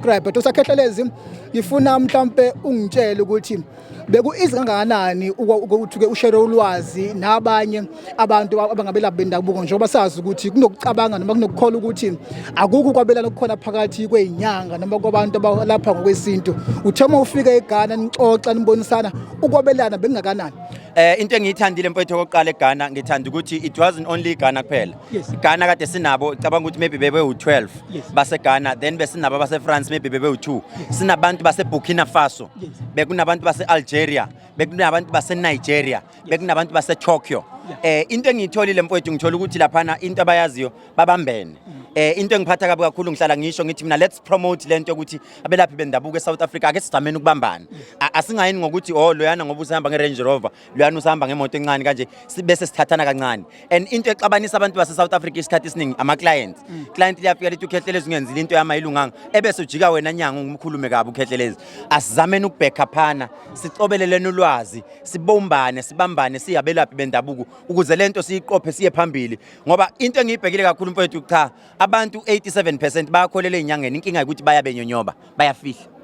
subscribe usakhehleezi ngifuna mhlambe ungitshele ukuthi beku easy kangakanani ukuthi ke ushare ulwazi nabanye abantu abangabelaphi bendabuko njengoba sazi ukuthi kunokucabanga noma kunokukhola ukuthi akukho kwabelana okukhona phakathi kwezinyanga noma kwabantu abalapha ngokwesintu uthema ufika eGhana nixoxa nibonisana ukwabelana bengakanani. Into engiyithandile mfowethu oqala eGhana ngithanda ukuthi it wasn't only Ghana kuphela. Ghana kade sinabo cabanga ukuthi maybe bebe u12 base Ghana, then besinabo base France maybe bebe u2. Sinabantu base Burkina Faso, bekunabantu base Algeria, bekunabantu base Nigeria, bekunabantu base Tokyo. Into engiyitholile mfowethu ngithola ukuthi laphana into abayaziyo babambene. Into engiphatha kabi kakhulu ngihlala ngisho ngithi mina let's promote lento ukuthi abelaphi bendabuko eSouth Africa ake sizameni ukubambana. Asingayini ngokuthi loyana ngoba usahamba ngeRange Rover, loyana usahamba ngemoto encane kanje bese sithathana kancane. And into exabanisa abantu base South Africa isikhathi esiningi ama clients. Client liyafika lithi uKhehlelezi ungenzile into yamayilunganga ebese ujika wena nyanga ngumkhulume kabi uKhehlelezi. Asizameni ukubheka phana, sicobelelene ulwazi, sibombane, sibambane siyabelaphi bendabuko ukuze lento siyiqophe siye phambili. Ngoba into engiyibhekile kakhulu mfowethu cha abantu 87% bayakholela ezinyangeni, inkinga ukuthi bayabenyonyoba bayafihla.